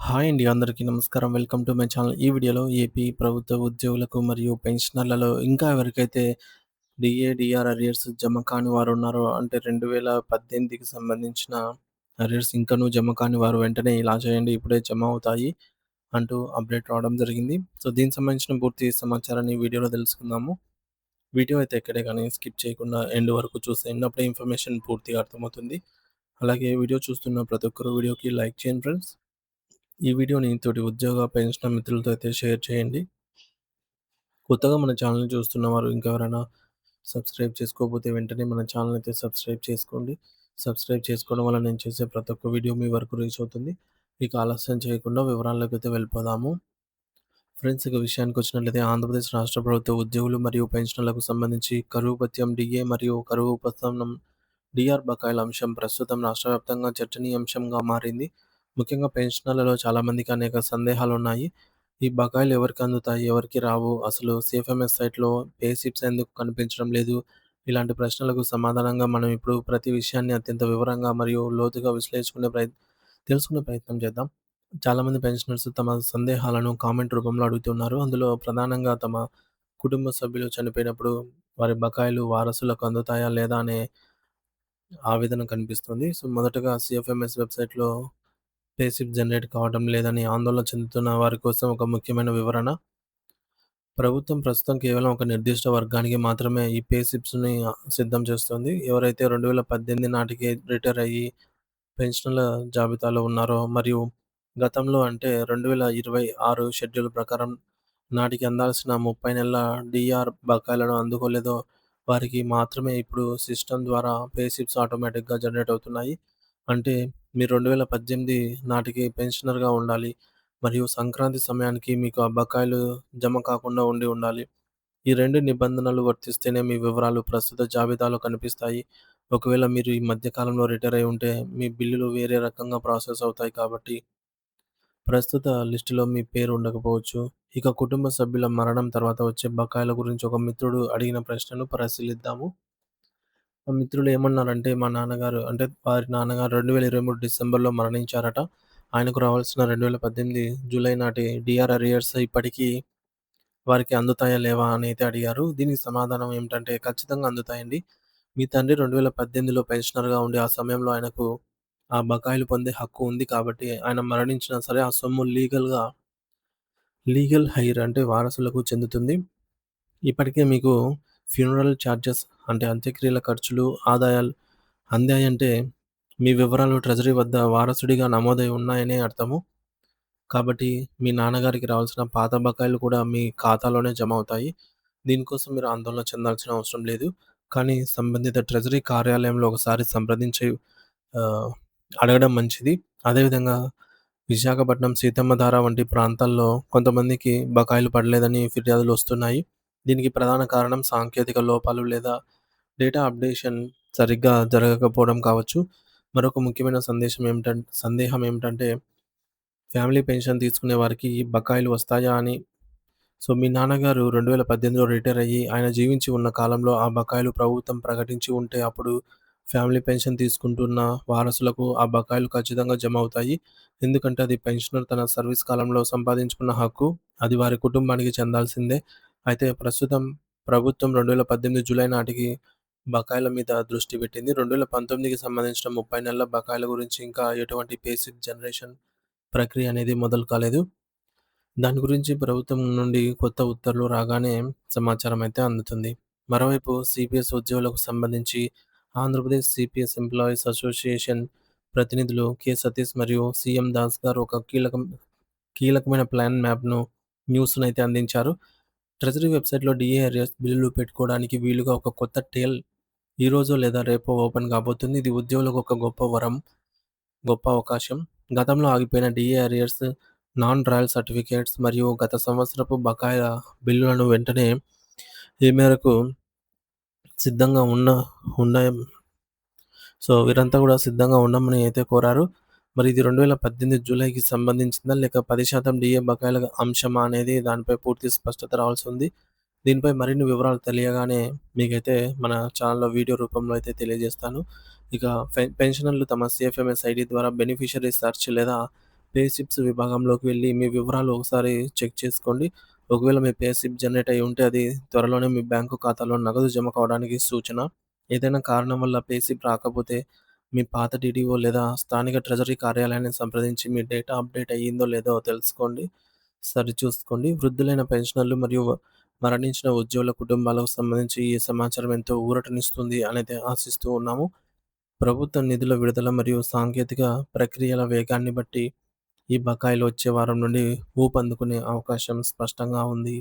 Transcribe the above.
Hi అండి. అందరికీ నమస్కారం. Welcome to my channel. ఈ వీడియోలో ఏపీ ప్రభుత్వ ఉద్యోగులకు మరియు పెన్షనర్లలో ఇంకా ఎవరికైతే డీఏ, డీఆర్ అరియర్స్ జమ కాని వారున్నారో అంటే 2018కి సంబంధించిన అరియర్స్ ఇంకనూ జమ కాని వారు వెంటనే ఇలా చేయండి ఇప్పుడే జమ అవుతాయి అంటూ అప్డేట్ రావడం జరిగింది. సో, దీనికి సంబంధించిన పూర్తి సమాచారాన్ని ఈ వీడియోలో తెలుసుకుందాము. వీడియో అయితే ఎక్కడే గాని స్కిప్ చేయకుండా ఎండ్ వరకు చూసేయండి. అప్పుడే ఇన్ఫర్మేషన్ పూర్తిగా అర్థమవుతుంది. అలాగే వీడియో చూస్తున్న ప్రతి ఒక్కరు వీడియోకి లైక్ చేయండి ఫ్రెండ్స్. ఈ వీడియోని తోటి ఉద్యోగ, పెన్షనర్ మిత్రులతో అయితే షేర్ చేయండి. కొత్తగా మన ఛానల్‌ని చూస్తున్నవారు ఇంకెవరైనా సబ్స్క్రైబ్ చేసుకోకపోతే వెంటనే మన ఛానల్ అయితే సబ్స్క్రైబ్ చేసుకోండి. సబ్స్క్రైబ్ చేసుకోవడం వల్ల నేను చేసే ప్రతి ఒక్క వీడియో మీ వరకు రీచ్ అవుతుంది. ఇక ఆలస్యం చేయకుండా వివరాల్లోకైతే వెళ్ళిపోదాము. ఫ్రెండ్స్, ఇక విషయానికొచ్చినట్లయితే ఆంధ్రప్రదేశ్ రాష్ట్ర ప్రభుత్వ ఉద్యోగులు మరియు పెన్షనర్లకు సంబంధించి కరువు భత్యం డీఏ మరియు కరువు ఉపశమనం డీఆర్ బకాయిల అంశం ప్రస్తుతం రాష్ట్ర వ్యాప్తంగా చర్చనీయాంశంగా మారింది. ముఖ్యంగా పెన్షనర్లలో చాలామందికి అనేక సందేహాలున్నాయి. ఈ బకాయిలు ఎవరికి అందుతాయి? ఎవరికి రావు? అసలు సిఎఫ్ఎంఎస్ సైట్‌లో పే స్లిప్స్ ఎందుకు కనిపించడం లేదు? ఇలాంటి ప్రశ్నలకు సమాధానంగా మనం ఇప్పుడు ప్రతి విషయాన్ని అత్యంత వివరంగా మరియు లోతుగా తెలుసుకునే ప్రయత్నం చేద్దాం. చాలామంది పెన్షనర్స్ తమ సందేహాలను కామెంట్ రూపంలో అడుగుతున్నారు. అందులో ప్రధానంగా తమ కుటుంబ సభ్యులు చనిపోయినప్పుడు వారి బకాయిలు వారసులకు అందుతాయా లేదా అనే ఆవేదన కనిపిస్తుంది. సో, మొదటగా సీఎఫ్ఎంఎస్ వెబ్‌సైట్‌లో పే స్లిప్ జనరేట్ కావడం లేదని ఆందోళన చెందుతున్న వారి కోసం ఒక ముఖ్యమైన వివరణ. ప్రభుత్వం ప్రస్తుతం కేవలం ఒక నిర్దిష్ట వర్గానికి మాత్రమే ఈ పే స్లిప్స్‌ని సిద్ధం చేస్తుంది. ఎవరైతే 2018 నాటికి రిటైర్ అయ్యి పెన్షన్‌ల జాబితాలో ఉన్నారో మరియు గతంలో అంటే 2026 షెడ్యూల్ ప్రకారం నాటికి అందాల్సిన 30 నెలల డీఆర్ బకాయిలను అందుకోలేదో వారికి మాత్రమే ఇప్పుడు సిస్టమ్ ద్వారా పే స్లిప్స్ ఆటోమేటిక్‌గా జనరేట్ అవుతున్నాయి. అంటే మీరు 2018 నాటికి పెన్షనర్‌గా ఉండాలి మరియు సంక్రాంతి సమయానికి మీకు ఆ బకాయిలు జమ కాకుండా ఉండాలి. ఈ 2 నిబంధనలు వర్తిస్తేనే మీ వివరాలు ప్రస్తుత జాబితాలో కనిపిస్తాయి. ఒకవేళ మీరు ఈ మధ్య కాలంలో రిటైర్ అయి ఉంటే మీ బిల్లులు వేరే రకంగా ప్రాసెస్ అవుతాయి కాబట్టి ప్రస్తుత లిస్టులో మీ పేరు ఉండకపోవచ్చు. ఇక కుటుంబ సభ్యుల మరణం తర్వాత వచ్చే బకాయిల గురించి ఒక మిత్రుడు అడిగిన ప్రశ్నను పరిశీలిద్దాము. మా మిత్రులు ఏమన్నారంటే మా నాన్నగారు అంటే వారి నాన్నగారు 2023 డిసెంబర్‌లో మరణించారట. ఆయనకు రావాల్సిన 2018 జూలై నాటి డీఆర్ అరియర్స్ ఇప్పటికీ వారికి అందుతాయా లేవా అని అయితే అడిగారు. దీనికి సమాధానం ఏమిటంటే ఖచ్చితంగా అందుతాయండి. మీ తండ్రి 2018లో పెన్షనర్‌గా ఉండి ఆ సమయంలో ఆయనకు ఆ బకాయిలు పొందే హక్కు ఉంది కాబట్టి ఆయన మరణించినా సరే ఆ సొమ్ము లీగల్ హైర్ అంటే వారసులకు చెందుతుంది. ఇప్పటికే మీకు ఫ్యూనరల్ చార్జెస్ అంటే అంత్యక్రియల ఖర్చులు, ఆదాయాలు అందాయంటే మీ వివరాలు ట్రెజరీ వద్ద వారసుడిగా నమోదై ఉన్నాయనే అర్థము. కాబట్టి మీ నాన్నగారికి రావాల్సిన పాత బకాయిలు కూడా మీ ఖాతాలోనే జమ అవుతాయి. దీనికోసం మీరు ఆందోళన చెందాల్సిన అవసరం లేదు. కానీ సంబంధిత ట్రెజరీ కార్యాలయంలో ఒకసారి సంప్రదించి ఆహ్, అడగడం మంచిది. అదేవిధంగా విశాఖపట్నం, సీతమ్మధార వంటి ప్రాంతాల్లో కొంతమందికి బకాయిలు పడలేదని ఫిర్యాదులొస్తున్నాయి. దీనికి ప్రధాన కారణం సాంకేతిక లోపాలు లేదా డేటా అప్డేషన్ సరిగ్గా జరగకపోవడం కావచ్చు. మరొక ముఖ్యమైన సందేహం ఏమిటంటే ఫ్యామిలీ పెన్షన్ తీసుకునే వారికి ఈ బకాయిలు వస్తాయా అని. సో, మీ నాన్నగారు 2018లో రిటైర్ అయ్యి, ఆయన జీవించి ఉన్న కాలంలో ఆ బకాయిలు ప్రభుత్వం ప్రకటించి ఉంటే అప్పుడు ఫ్యామిలీ పెన్షన్ తీసుకుంటున్న వారసులకు ఆ బకాయిలు ఖచ్చితంగా జమ అవుతాయి. ఎందుకంటే అది పెన్షనర్ తన సర్వీస్ కాలంలో సంపాదించుకున్న హక్కు. అది వారి కుటుంబానికి చెందాల్సిందే. అయితే ప్రస్తుతం ప్రభుత్వం 2018 జూలై నాటికి బకాయిల మీద దృష్టి పెట్టింది. 2019కి సంబంధించిన 30 నెలల బకాయిల గురించి ఇంకా ఎటువంటి పే స్లిప్ జనరేషన్ ప్రక్రియ అనేది మొదలు కాలేదు. దాని గురించి ప్రభుత్వం నుండి కొత్త ఉత్తర్వులు రాగానే సమాచారం అయితే అందుతుంది. మరోవైపు సిపిఎస్ ఉద్యోగులకు సంబంధించి ఆంధ్రప్రదేశ్ సిపిఎస్ ఎంప్లాయీస్ అసోసియేషన్ ప్రతినిధులు కె. సతీష్ మరియు సీఎం దాస్ గారు ఒక కీలకమైన ప్లాన్ న్యూస్‌నైతే అందించారు. ట్రెజరీ వెబ్‌సైట్‌లో డీఏ అరియర్స్ బిల్లులు పెట్టుకోవడానికి వీలుగా ఒక కొత్త టేల్ ఈరోజో లేదా రేపో ఓపెన్ కాబోతుంది. ఇది ఉద్యోగులకు ఒక గొప్ప వరం. గొప్ప అవకాశం. గతంలో ఆగిపోయిన DA arrears, non trial certificates మరియు గత సంవత్సరపు బకాయిల బిల్లులను వెంటనే ఈ మేరకు సిద్ధంగా ఉన్నాయి. సో, వీరంతా కూడా సిద్ధంగా ఉండమని అయితే కోరారు. మరి ఇది 2018 జూలైకి సంబంధించిందా? లేక 10% డీఏ బకాయిల అంశమా అనేది దానిపై పూర్తి స్పష్టత రావాల్సి ఉంది. దీనిపై మరిన్ని వివరాలు తెలియగానే మీకైతే మన ఛానెల్‌లో వీడియో రూపంలో అయితే తెలియజేస్తాను. ఇక పెన్షనర్లు తమ సీఎఫ్ఎంఎస్ ఐడీ ద్వారా బెనిఫిషియరీ సెర్చ్ లేదా పే స్లిప్స్ విభాగంలోకి వెళ్లి మీ వివరాలు ఒకసారి చెక్ చేసుకోండి. ఒకవేళ మీ పే స్లిప్ జనరేట్ అయ్యి ఉంటే అది త్వరలోనే మీ బ్యాంకు ఖాతాలో నగదు జమ కావడానికి సూచన. ఏదైనా కారణం వల్ల పే స్లిప్ రాకపోతే మీ పాత డీడీఓ లేదా స్థానిక ట్రెజరీ కార్యాలయాన్ని సంప్రదించి మీ డేటా అప్డేట్ అయ్యిందో లేదో తెలుసుకోండి. సరిచూసుకోండి. వృద్ధులైన పెన్షనర్లు మరియు మరణించిన ఉద్యోగుల కుటుంబాలకు సంబంధించి ఈ సమాచారం ఎంతో ఊరటనిస్తుంది అనేది ఆశిస్తూ ఉన్నాము. ప్రభుత్వ నిధుల విడుదల మరియు సాంకేతిక ప్రక్రియల వేగాన్ని బట్టి ఈ బకాయిలు వచ్చే వారం నుండి ఊపందుకునే అవకాశం స్పష్టంగా ఉంది.